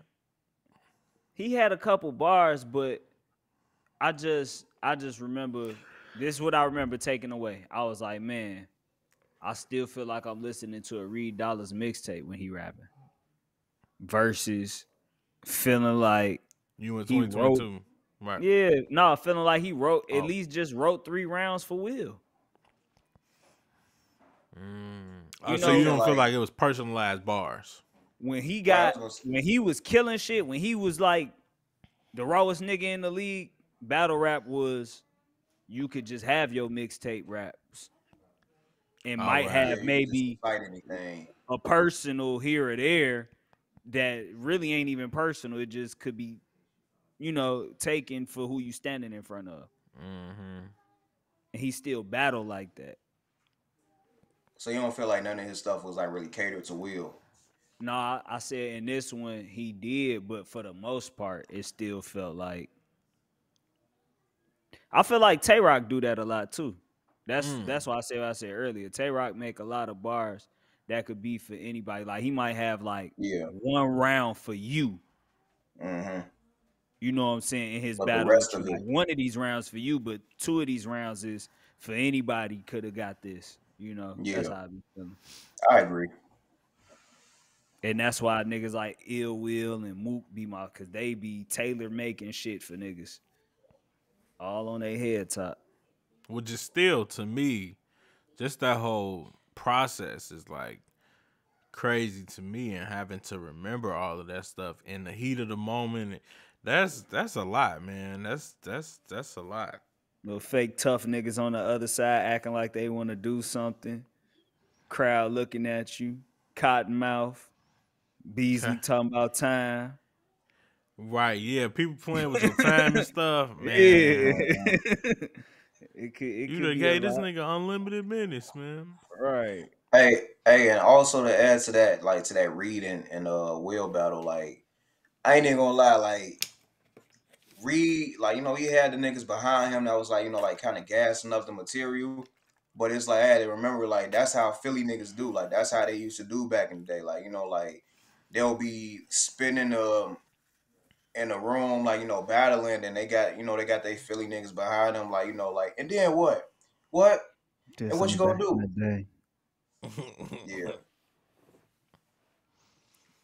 He had a couple bars, but I just remember this is what I remember taking away. I was like, man, I still feel like I'm listening to a Reed Dollars mixtape when he rapping versus feeling like You in he wrote. 2022, right? Yeah, no, feeling like he wrote at Oh, least just wrote 3 rounds for Will. You so So you you know, feel don't feel like like it was personalized bars? right? I was gonna when he was killing shit, when he was like the rawest nigga in the league, battle rap was you could just have your mixtape raps and All might right. yeah, have you could just maybe fight anything. a personal here or there that really ain't even personal. It just could be, taken for who you standing in front of. And he still battle like that. So you don't feel like none of his stuff was like really catered to Will. Nah, I said in this one he did, but for the most part, it still felt like I feel like Tay Rock do that a lot too. That's why I said what I said earlier. Tay Rock make a lot of bars that could be for anybody. Like he might have like Yeah. one round for you. Mm-hmm. You know what I'm saying, in his But the battle rest with you. of Like it, one of these rounds for you, but 2 of these rounds is for anybody could have got this. That's yeah, how I be feeling. I agree. And that's why niggas like Ill Will and Mook be my cause they be tailor making shit for niggas. All on their head top. Which is still to me, just that whole process is like crazy to me, and having to remember all of that stuff in the heat of the moment. That's a lot, man. That's a lot. Little fake tough niggas on the other side acting like they want to do something. Crowd looking at you. Cottonmouth. Okay. Beasley talking about time. Right, yeah. People playing with your time and stuff, Yeah. man. Mhm. It You could done be a gave this lot. nigga unlimited minutes, man. Right. Hey, and also to add to that, like to that Reed and Will battle, like I ain't even gonna lie, like Reed, like he had the niggas behind him that was like like kind of gassing up the material, but it's like I had to remember like that's how Philly niggas do, like that's how they used to do back in the day, like like they'll be spinning in a room like battling, and they got they got they Philly niggas behind them, like like and then what Did and what you something gonna back in do? the day. Yeah,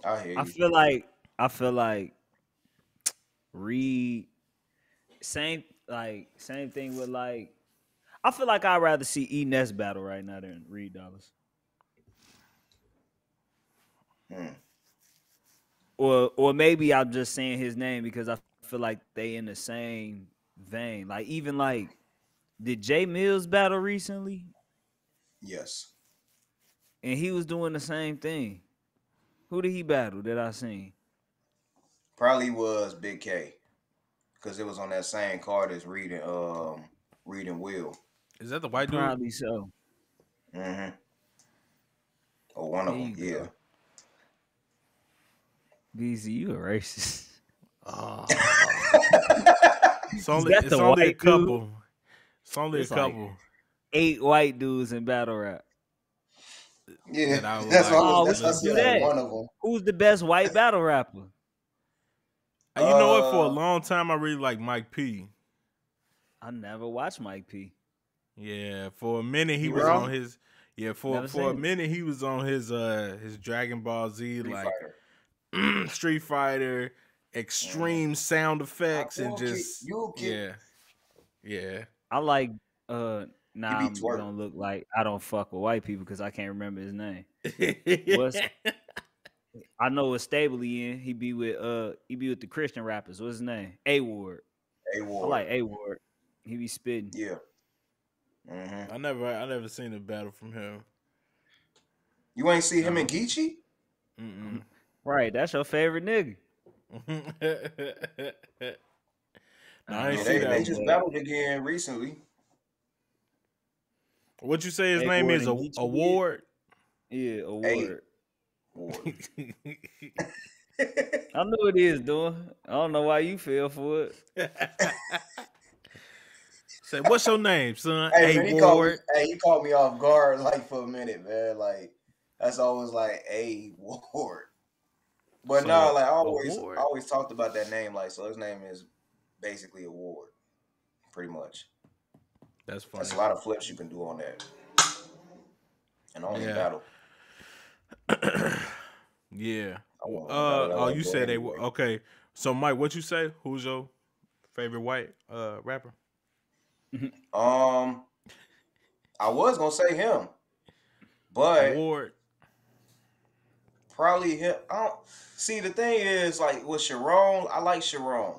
I hear I you. feel like I feel like Reed same thing with like I feel like I'd rather see E Ness battle right now than Reed Dollars. Hmm. Or maybe I'm just saying his name because I feel like they in the same vein. Like even like did Jay Mills battle recently? Yes, And he was doing the same thing. Who did he battle that I seen? probably was Big K because it was on that same card as reading Will. Is that the white dude? Probably so. Mm-hmm. Or one There of them. you Yeah. go. BZ, you a racist. Oh, Is that it's the only a white dude? couple. It's only a It's like couple 8 white dudes in battle rap. Yeah, that I would that's like what Oh, we that's what I can listen do said. Like that. to. one of them. Who's the best white battle rapper? You know what? For a Uh, long time, I really like Mike P. I never watched Mike P. Yeah, for a minute he you was really on his. Yeah, Never for a seen it. minute he was on his Dragon Ball Z Street like Fighter. Street Fighter, Mm-hmm. extreme sound effects, and You'll kick. just You'll kick. yeah. I like He now be I'm twerk. gonna look like I don't fuck with white people because I can't remember his name. What's Yeah. I know what stable he in. He be with the Christian rappers. What's his name? A Ward. A I Ward. like A Ward. He be spitting. Yeah. Mm-hmm. I never seen a battle from him. You ain't see him and No. Geechee? Right, that's your favorite nigga. No, I I ain't Yeah, don't see they that know, one. just but battled again recently. What you say his A name Ward is? and Geechee did. Award? Yeah, Hey, award. Ward. I know it is, doing. I don't know why you fell for it. Say, what's your name, son? Hey A man, he called me. Ward. Hey, he caught me off guard like for a minute, man. Like that's always like a Ward. But no, So like I Award. always talked about that name. Like so, his name is basically a Ward, pretty much. That's That's a funny. lot of flips you can do on that, and only in Yeah. battle. Yeah. I want to battle that Oh, white you boy said they were anyway. okay. So Mike, what you say? Who's your favorite white rapper? Um, I was gonna say him, but Award. probably him. I don't see. The thing is, like with Sharon, I like Sharon,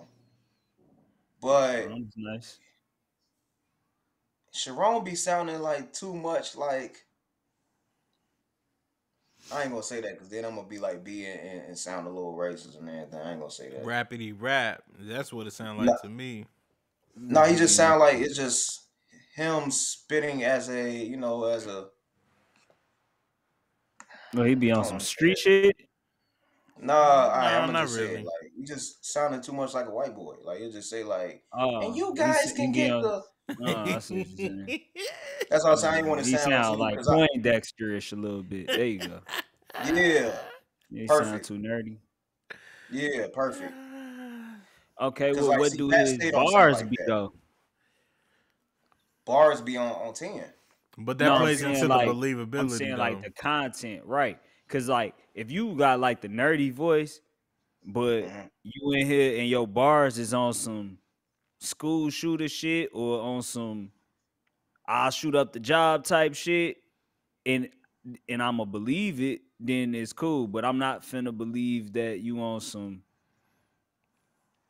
but Shalom's nice. Sharon be sounding like too much like. I ain't gonna say that because then I'm gonna be like and sound a little racist and everything. I ain't gonna say that. Rapidy rap. That's what it sounds No, like to me. no, he just Mm, sound like it's just him spitting as a as a well, he be I on don't some want to say street it. shit. Nah, all right, I'm No, gonna not just say it really. like he just sounded too much like a white boy. Like you just say like, and Oh, you guys he can be get on. the. Oh, I see what you're saying. That's what I'm saying. I ain't want to He sound sound too like because I Poindexterish a little bit. There you go. yeah, He sound perfect. too nerdy. Yeah, perfect. Okay, Cause well, like what see, do Pat his Stay don't sound bars like be that. though? Bars be on 10. But that No, I'm plays saying into the like believability though. the content, right? Because like if you got like the nerdy voice, but Hmm. you in here and your bars is on some school shooter shit or on some I'll shoot up the job type shit, and I'ma believe it, then it's cool. But I'm not finna believe that you on some,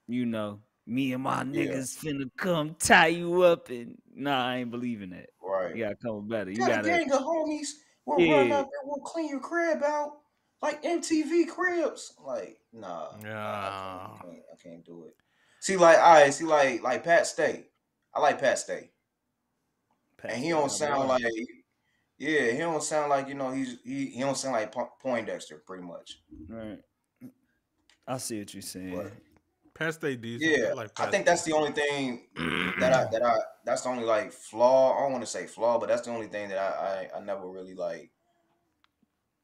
me and my Yeah, niggas finna come tie you up, and nah, I ain't believing that. right. You gotta come with better. You Got a gotta, gang of homies. We'll run yeah. up and we'll clean your crib out like MTV cribs. Like, nah, I can't, Yeah. I can't, I can't do it. See, like, I see, like Pat Stay. I like Pat Stay, and Pat he Stay don't got sound bars. like, yeah, he don't sound like he don't sound like Poindexter, pretty much. Right. I see what you're But saying. Past day decent. I yeah, like I past think that's day. the only thing that I that's the only like flaw. I don't want to say flaw, but that's the only thing that I never really like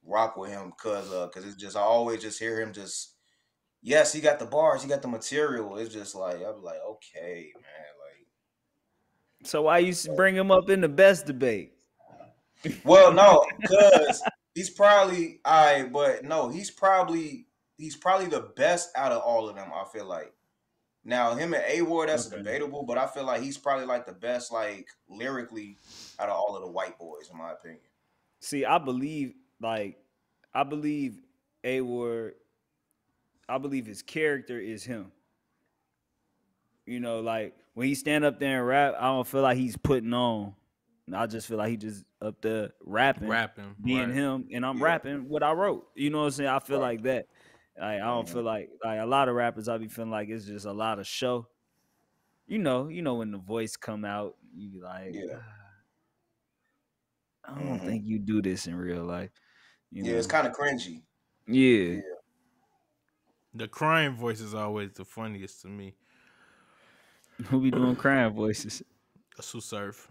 rock with him because it's just I always just hear him just yes he got the bars he got the material it's just like I'm like okay man So why you bring him up in the best debate? well no because he's probably I but no he's probably the best out of all of them I feel like now him and A Ward that's Okay. debatable but I feel like he's probably like the best like lyrically out of all of the white boys in my opinion. See, like, I believe A Word, I believe his character is him. Like when he stand up there and rap, I don't feel like he's putting on. I just feel like he just up there rapping, Rapping, being right. him, and I'm Yeah, rapping what I wrote. You know what I'm saying? I feel right. like that. Like, I don't Hmm. feel like a lot of rappers. I be feeling like it's just a lot of show. When the voice come out, you be like, Yeah. I don't Hmm. think you do this in real life. You Yeah, it's know? kind of cringy. Yeah. Yeah. The crying voice is always the funniest to me. Who be doing crying voices? Sue Surf.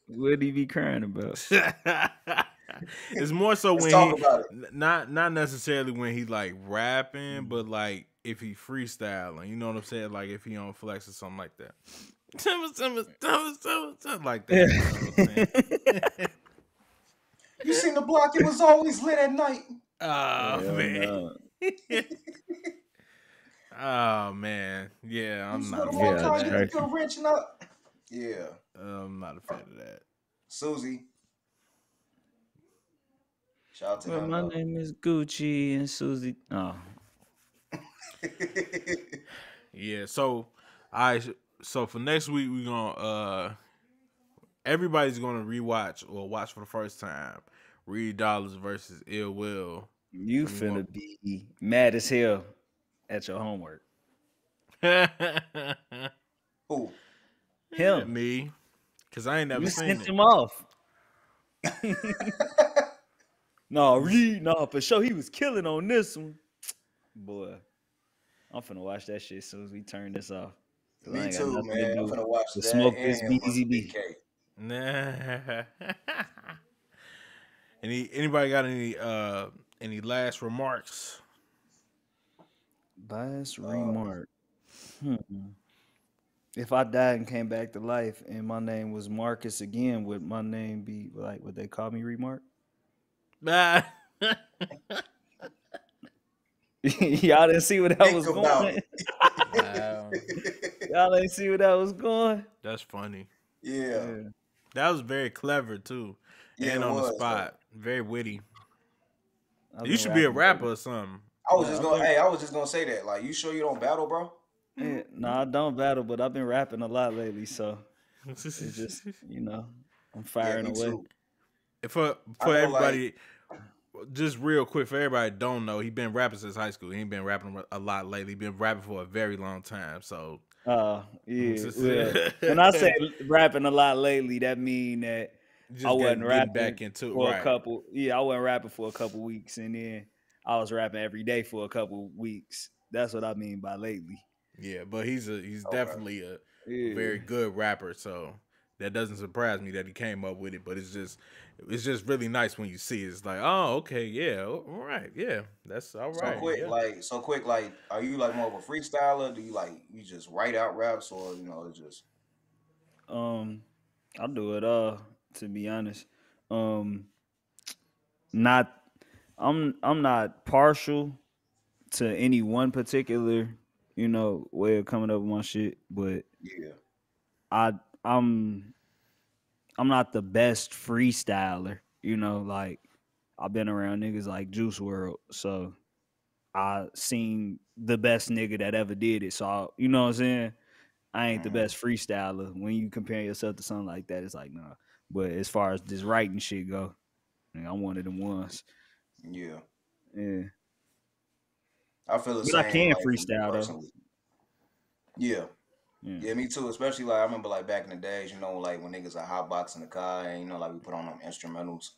What he be crying about? It's more so Let's when talk he about it. not necessarily when he like rapping, but like if he freestyling. You know what I'm saying? Like if he on flex or something like that. Like that. You know what I'm saying? You seen the block? It was always lit at night. Oh Hell man. no. Oh man. Yeah, You I'm swear not to a fan walk Yeah, of out, you that. could trifling. put a wrench in up. Yeah. I'm not a fan of that. Susie. Shout out to Well, him my though. name is Gucci and Susie. Oh, Yeah, so I so for next week we gonna everybody's gonna rewatch or watch for the first time Reed Dollars versus Ill Will. You I mean, finna be mad as hell at your homework. Who? Him. me, because I ain't never You seen sent it. him off. No, Reed, no, for sure. He was killing on this one. Boy, I'm finna watch that shit as soon as we turn this off. Cause I Me ain't got too, nothing to man. I'm do finna watch but that smoke and this him versus Big BZB. K. Nah. Anybody got any last remarks? Last Uh, remark. Hmm. If I died and came back to life and my name was Marcus again, would my name be like, would they call me Remark? Nah. Y'all didn't see where that think was about going. Wow. it. Y'all didn't see where that was going. That's funny. Yeah. Yeah. That was very clever too, Yeah, and it on the was though. spot, very witty. I've You been should be a rapping rapper lately. or something. Yeah, I've been. I was just gonna say that. Like, you sure you don't battle, bro? Yeah, no, I don't battle, but I've been rapping a lot lately, so it's just I'm Yeah, firing me away. too. for I for know, like, everybody, just real quick for everybody that don't know, he been rapping since high school. He ain't been rapping a lot lately. He been rapping for a very long time. So Yeah. just Well, when I say rapping a lot lately, that mean that I wasn't getting rapping back into it, for a right? couple. Yeah, I wasn't rapping for a couple weeks, and then I was rapping every day for a couple weeks. That's what I mean by lately. Yeah, but he's okay. definitely a Yeah. very good rapper. So that doesn't surprise me that he came up with it. But it's just really nice when you see it. It's like, oh, okay, yeah, all right, yeah, that's all right, yeah. So quick, like, are you like more of a freestyler? Do you like you just write out raps, or it's just Um, I'll do it all. To be honest, um, not I'm not partial to any one particular way of coming up with my shit, but yeah, I I'm I'm not the best freestyler. Like I've been around niggas like Juice World, so I seen the best nigga that ever did it. So you know what I'm saying? I ain't the hmm best freestyler. When you compare yourself to something like that, it's like nah. But as far as this writing shit go, I'm one of them ones. yeah. Yeah, I feel the but I same. can Like, for me freestyle though. personally, yeah. Yeah, Yeah, me too. Especially like I remember like back in the days, like when niggas are hotboxing the car and like we put on them instrumentals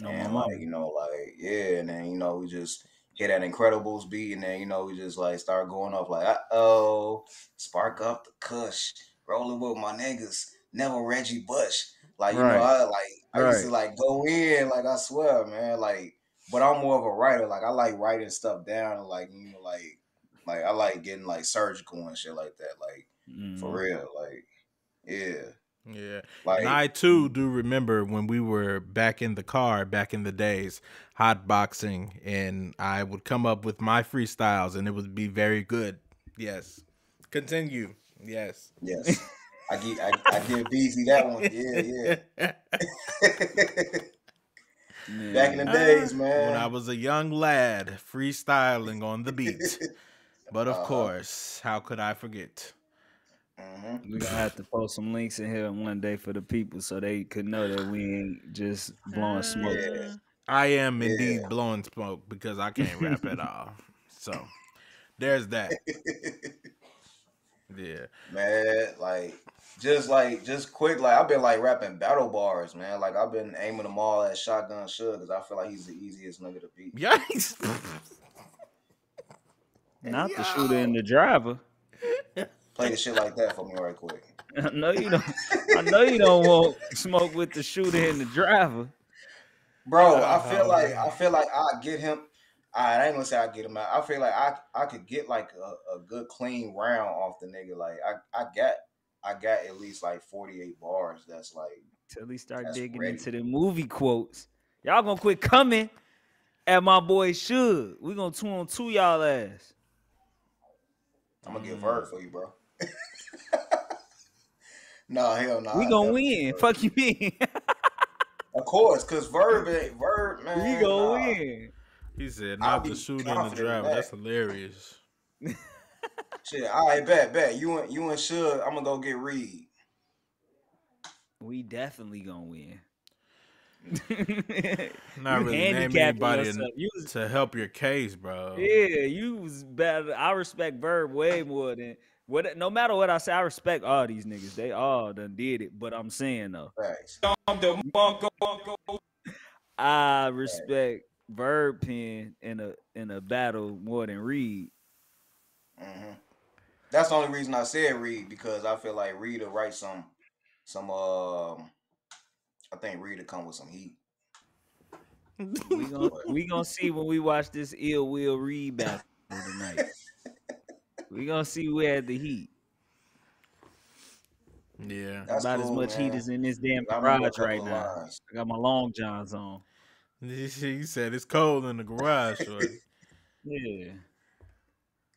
on my and mama. like, like yeah, and then we just hit that Incredibles beat and then we just like start going off like spark up the kush, rolling with my niggas, never Reggie Bush. Like, Right, I used right. to like go in, like I swear, man, like but I'm more of a writer. Like I like writing stuff down and like like I like getting like surgical and shit like that. Like for Mm-hmm. real, like yeah, Yeah. And like I too do remember when we were back in the car back in the days, hot boxing, and I would come up with my freestyles and it would be very good. Yes. Continue. Yes. yes, I give BZ that one. Yeah, yeah. Back in the Man, days, When I man. was a young lad freestyling on the beat. But of Uh huh. course, how could I forget? Hmm. we gonna have to post some links in here one day for the people so they could know that we ain't just blowing smoke. Yeah, I am indeed yeah. blowing smoke because I can't rap at all. So there's that. Yeah. Man, just quick, like I've been like rapping battle bars, man. Like I've been aiming them all at Shotgun Suge because I feel like he's the easiest nigga to beat. Yikes. Not the shooter Yo. and the driver. Play the shit like that for me right quick. I know you don't. I know you don't want smoke with the shooter and the driver. Bro, Oh I man. feel like I get him. I ain't gonna say I get him out. I feel like I could get like a good clean round off the nigga. Like I got at least like 48 bars. That's like Till he start that's digging ready. into the movie quotes. Y'all gonna quit coming at my boy Suge. We gonna 2-on-2 y'all ass. I'm gonna get Verb for you, bro. No, hell no, We I gonna definitely get win. Verb. Fuck you mean? Of course, cause Verb, We man, gonna nah. win. He said, I'll not the be shooter and the confident in driver. that. That's hilarious. Shit, all right, bet. You and Suge, I'm gonna go get Reed. We definitely gonna win. Not You really name handicapping anybody yourself. to help your case, bro. Yeah, you was better. I respect Verb way more than what. No matter what I say, I respect all these niggas. They all done did it. But I'm saying though, Facts. I Facts. respect Verb pen in a battle more than Reed. Hmm. That's the only reason I said Reed, because I feel like Reed will write some I think Reed will come with some heat. But We gonna see when we watch this Ill Will Reed battle tonight. We gonna see who had the heat. Yeah. that's About as cool, much heat man. as in this damn I remember a garage couple right of now. lines. I got my long johns on. He said it's cold in the garage, shorty. Yeah.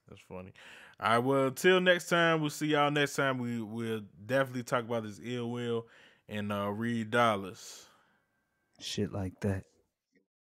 That's funny. All right, well, till next time, we'll see y'all next time. We'll definitely talk about this ill will and Reed Dollars. Shit like that.